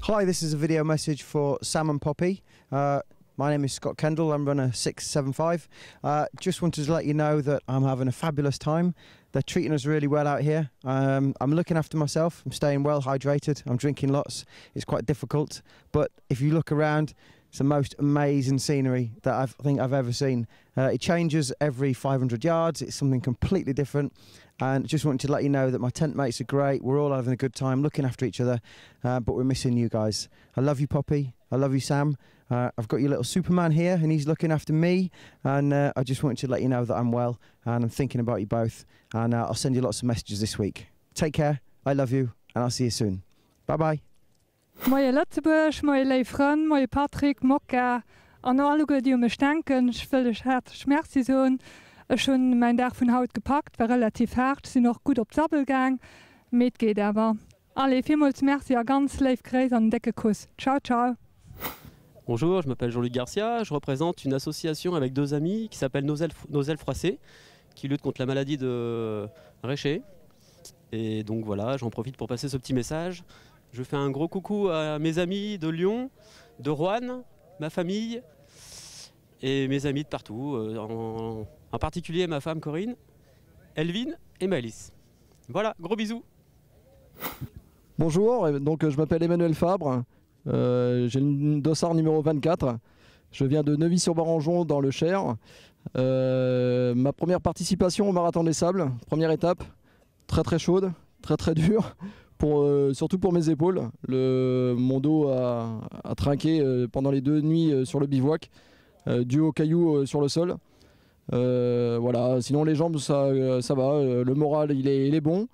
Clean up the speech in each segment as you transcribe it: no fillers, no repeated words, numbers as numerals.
Hi, this is a video message for Sam and Poppy. My name is Scott Kendall, I'm runner 675. Just wanted to let you know that I'm having a fabulous time. They're treating us really well out here. I'm looking after myself, I'm staying well hydrated, I'm drinking lots. It's quite difficult, but if you look around, it's the most amazing scenery that I think I've ever seen. It changes every 500 yards, it's something completely different. And just wanted to let you know that my tent mates are great, we're all having a good time, looking after each other, but we're missing you guys. I love you, Poppy, I love you, Sam. I've got your little Superman here and he's looking after me, and I just wanted to let you know that I'm well and I'm thinking about you both, and I'll send you lots of messages this week. Take care, I love you, and I'll see you soon. Bye bye. Moje Lotzeburg, moje Leifron, moje Patrick, Mokka, an alle die mich denken, ich will dich herzlich merci sagen. Schon mein Tag von Haut gepackt, war relativ hart, sind noch gut auf Sabbel gegangen, mit geht aber. Allez, vielmals merci, à ganz live Kreis, un dicke Kuss. Ciao, ciao. Bonjour, je m'appelle Jean-Luc Garcia, je représente une association avec deux amis qui s'appelle Nos Ailes Froissées, qui lutte contre la maladie de Réché. Et donc voilà, j'en profite pour passer ce petit message. Je fais un gros coucou à mes amis de Lyon, de Roanne, ma famille et mes amis de partout, en particulier ma femme Corinne, Elvin et Maëlys. Voilà, gros bisous. Bonjour, donc je m'appelle Emmanuel Fabre, j'ai le dossard numéro 24, je viens de Neuvy-sur-Barangeon dans le Cher. Ma première participation au Marathon des Sables, première étape, très chaude, très dure. Surtout pour mes épaules, mon dos a trinqué pendant les 2 nuits sur le bivouac, dû aux cailloux sur le sol. Voilà. Sinon les jambes ça va, le moral il est bon.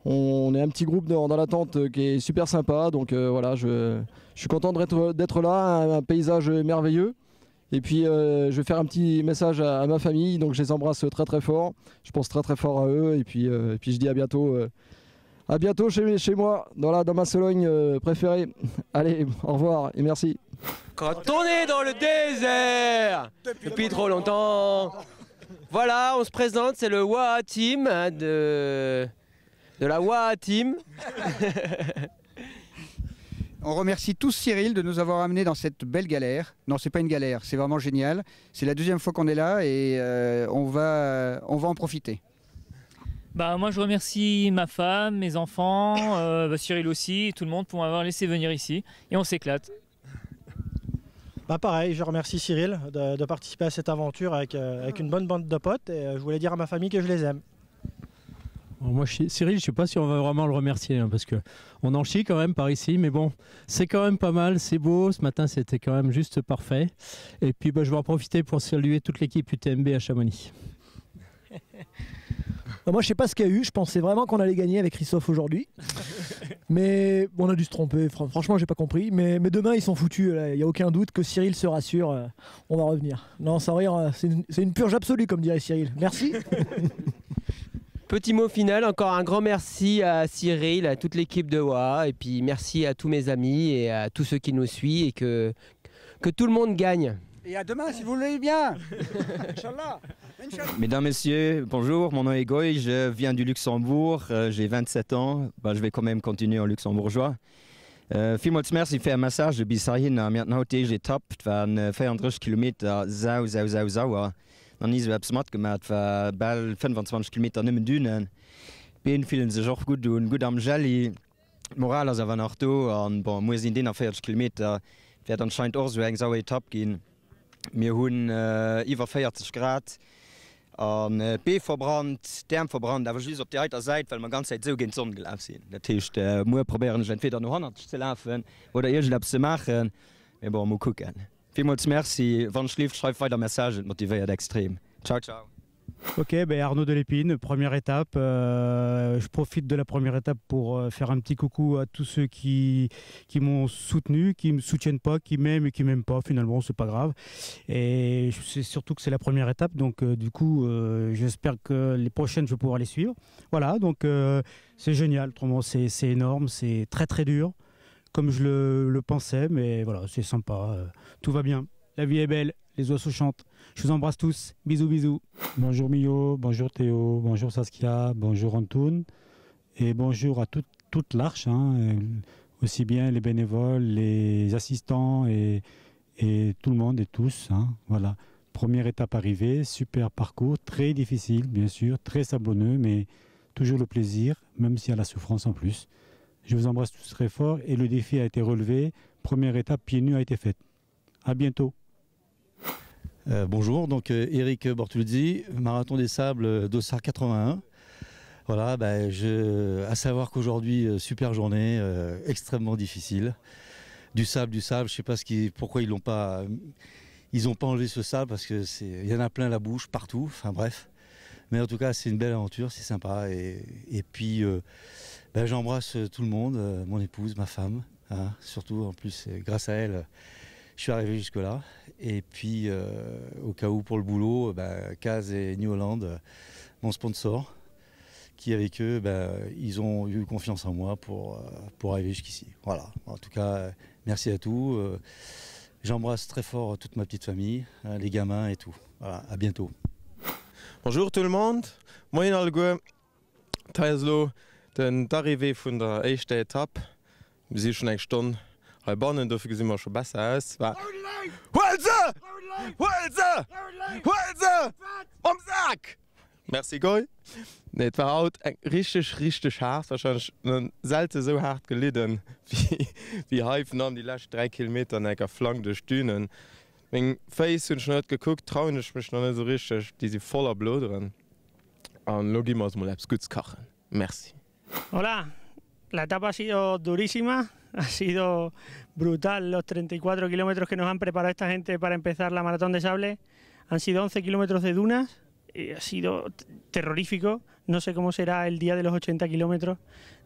On est un petit groupe dans la tente qui est super sympa, donc voilà, je suis content d'être là, un paysage merveilleux. Et puis je vais faire un petit message à ma famille, donc je les embrasse très fort, je pense très fort à eux, et puis je dis à bientôt. A bientôt chez moi, dans ma Sologne préférée. Allez, au revoir et merci. Quand on est dans le désert depuis trop longtemps. Voilà, on se présente, c'est le Waha Team de la Waha Team. On remercie tous Cyril de nous avoir amenés dans cette belle galère. Non, c'est pas une galère, c'est vraiment génial. C'est la 2e fois qu'on est là et on va en profiter. Bah, moi je remercie ma femme, mes enfants, Cyril aussi, tout le monde pour m'avoir laissé venir ici et on s'éclate. Bah pareil, je remercie Cyril de participer à cette aventure avec une bonne bande de potes, et je voulais dire à ma famille que je les aime. Moi Cyril, je ne sais pas si on va vraiment le remercier, parce qu'on en chie quand même par ici, mais bon, c'est quand même pas mal, c'est beau, ce matin c'était quand même juste parfait. Et puis je vais en profiter pour saluer toute l'équipe UTMB à Chamonix. Moi je sais pas ce qu'il y a eu, je pensais vraiment qu'on allait gagner avec Christophe aujourd'hui. Mais on a dû se tromper, franchement j'ai pas compris. Mais demain ils sont foutus, il n'y a aucun doute que Cyril se rassure, on va revenir. Non, sans rire, c'est une purge absolue comme dirait Cyril. Merci. Petit mot final, encore un grand merci à Cyril, à toute l'équipe de Waha, et puis merci à tous mes amis et à tous ceux qui nous suivent, et que tout le monde gagne. Et à demain si vous voulez bien. Inch'Allah. Mesdames, Messieurs, bonjour, mon nom est Goy, je viens du Luxembourg, j'ai 27 ans, je vais quand même continuer en luxembourgeois. Vielmals merci für ein Massage bis dahin, wir hatten heute die Etappe, es waren 34 Kilometer sauer. Noch nie so etwas matt gemacht, war bald 25 Kilometer nicht mehr dünnen. Beine fühlen sich auch gut und gut am Jelly. Moral ist aber noch da, und muss in den 40 Kilometer wird anscheinend auch so eine saure Etappe gehen. Wir haben über 40 Grad, B verbrannt, Darm verbrannt, aber schließlich auf der einen Seite, weil wir die ganze Zeit so gegen die Sonne gelaufen sind. Das heißt, wir probieren entweder noch 100 zu laufen oder irgendwas zu machen. Wir wollen mal gucken. Vielmals merci, wenn du schläfst, schreib weiter Message, motiviert extrem. Ciao, ciao. Ok, Arnaud Delépine, première étape. Je profite de la première étape pour faire un petit coucou à tous ceux qui m'ont soutenu, qui me soutiennent pas, qui m'aiment et qui m'aiment pas. Finalement, c'est pas grave. Et c'est surtout que c'est la première étape, donc du coup, j'espère que les prochaines, je vais pouvoir les suivre. Voilà, donc c'est génial. Autrement, c'est énorme, c'est très dur, comme je le pensais, mais voilà, c'est sympa. Tout va bien. La vie est belle. Les oiseaux chantent. Je vous embrasse tous. Bisous, bisous. Bonjour Mio, bonjour Théo, bonjour Saskia, bonjour Antoun et bonjour à toute l'Arche. aussi bien les bénévoles, les assistants et tout le monde et tous. Hein, voilà. Première étape arrivée, super parcours, très difficile bien sûr, très sablonneux, mais toujours le plaisir, même s'il y a la souffrance en plus. Je vous embrasse tous très fort et le défi a été relevé. Première étape pieds nus a été faite. À bientôt. Bonjour, donc Eric Bortoluzzi, Marathon des Sables Dossard 81. Voilà, à savoir qu'aujourd'hui, super journée, extrêmement difficile. Du sable, je ne sais pas pourquoi ils n'ont pas enlevé ce sable, parce qu'il y en a plein la bouche, partout, enfin bref. Mais en tout cas, c'est une belle aventure, c'est sympa. Et puis, j'embrasse tout le monde, mon épouse, ma femme, hein, surtout en plus, grâce à elle, je suis arrivé jusque-là. Et puis, au cas où pour le boulot, Kaz et New Holland, mon sponsor, qui avec eux, ils ont eu confiance en moi pour arriver jusqu'ici. Voilà, en tout cas, merci à tous. J'embrasse très fort toute ma petite famille, hein, les gamins et tout. Voilà, à bientôt. Bonjour tout le monde, moin Algo, Teilslo, d'arrivée von der ersten Etappe. Wir sind schon eine Stunde. Bei Bahnen dürfen wir schon besser aus. Hulze! Merci Goy. Nee, es war halt richtig hart. Wahrscheinlich selten so hart gelitten wie Haifen an die letzten 3 Kilometer an einer Flanke durch Dünen. Mein Face und nicht geguckt, traue ich mich noch nicht so richtig. Die sind voller Blut drin. Und lo gehen wir mal etwas Gutes kochen. Merci. Hola, la etapa ha sido durísima, ha sido brutal los 34 kilómetros que nos han preparado esta gente para empezar la Maratón de Sable. Han sido 11 kilómetros de dunas, ha sido terrorífico, no sé cómo será el día de los 80 kilómetros.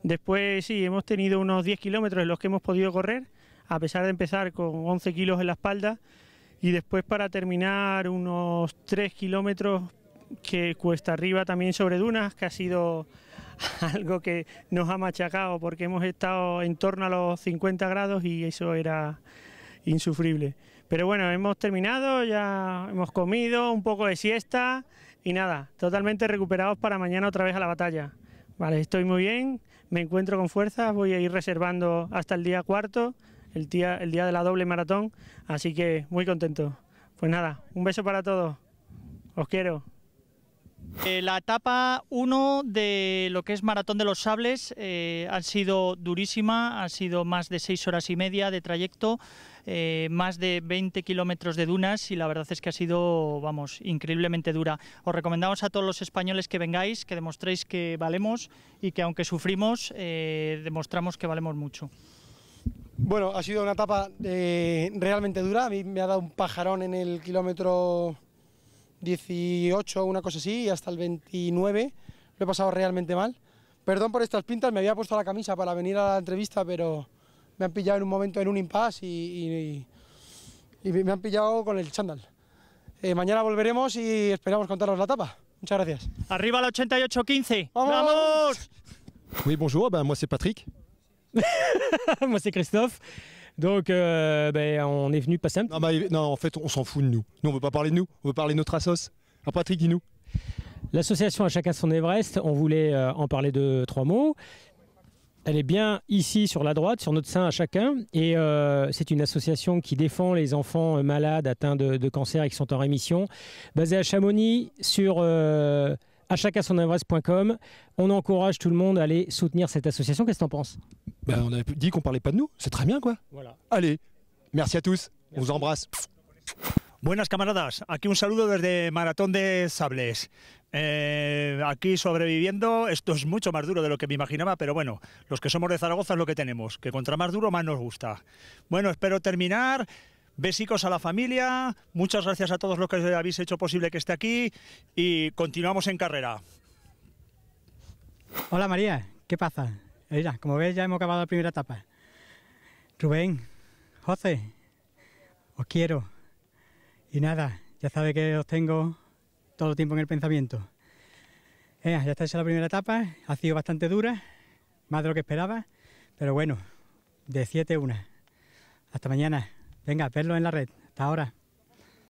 Después sí, hemos tenido unos 10 kilómetros en los que hemos podido correr, a pesar de empezar con 11 kilos en la espalda. Y después para terminar unos 3 kilómetros que cuesta arriba también sobre dunas, que ha sido algo que nos ha machacado porque hemos estado en torno a los 50 grados y eso era insufrible. Pero bueno, hemos terminado, ya hemos comido, un poco de siesta y nada, totalmente recuperados para mañana otra vez a la batalla. Vale, estoy muy bien, me encuentro con fuerzas, voy a ir reservando hasta el día 4, el día de la doble maratón, así que muy contento. Pues nada, un beso para todos, os quiero. La etapa 1 de lo que es Maratón de los Sables ha sido durísima, ha sido más de 6 horas y media de trayecto, más de 20 kilómetros de dunas y la verdad es que ha sido, vamos, increíblemente dura. Os recomendamos a todos los españoles que vengáis, que demostréis que valemos y que aunque sufrimos, demostramos que valemos mucho. Bueno, ha sido una etapa realmente dura, a mí me ha dado un pajarón en el kilómetro 18, una cosa así, y hasta el 29 lo he pasado realmente mal. Perdón por estas pintas, me había puesto la camisa para venir a la entrevista, pero me han pillado en un momento en un impasse y me han pillado con el chándal. Mañana volveremos y esperamos contaros la etapa. Muchas gracias. Arriba la 88-15. ¡Vamos! Oui, bonjour, moi c'est Patrick. Moi c'est Christophe. Donc on est venu passer un petit... Non, en fait, on s'en fout de nous. Nous, on veut pas parler de nous, on veut parler de notre assos. Alors Patrick, dis-nous. L'association À Chacun Son Everest, on voulait en parler de 3 mots. Elle est bien ici sur la droite, sur notre sein à chacun. Et c'est une association qui défend les enfants malades atteints de cancer et qui sont en rémission. Basée à Chamonix, sur achacansonEverest.com. On encourage tout le monde à aller soutenir cette association. Qu'est-ce que tu en penses ? On avait dit qu'on parlait pas de nous. C'est très bien, quoi. Voilà. Allez, merci à tous. Merci. On vous embrasse. Buenas camaradas, aquí un saludo desde Maratón de Sables. Aquí sobreviviendo, esto es mucho más duro de lo que me imaginaba, pero bueno, los que somos de Zaragoza es lo que tenemos, que contra más duro más nos gusta. Bueno, espero terminar, besicos a la familia, muchas gracias a todos los que habéis hecho posible que esté aquí y continuamos en carrera. Hola María, ¿qué pasa? Mira, como ves ya hemos acabado la primera etapa. Rubén, José, os quiero. Y nada, ya sabe que os tengo todo el tiempo en el pensamiento. Ya está hecha la primera etapa, ha sido bastante dura, más de lo que esperaba, pero bueno, de 7 a 1. Hasta mañana. Venga, verlo en la red. Hasta ahora.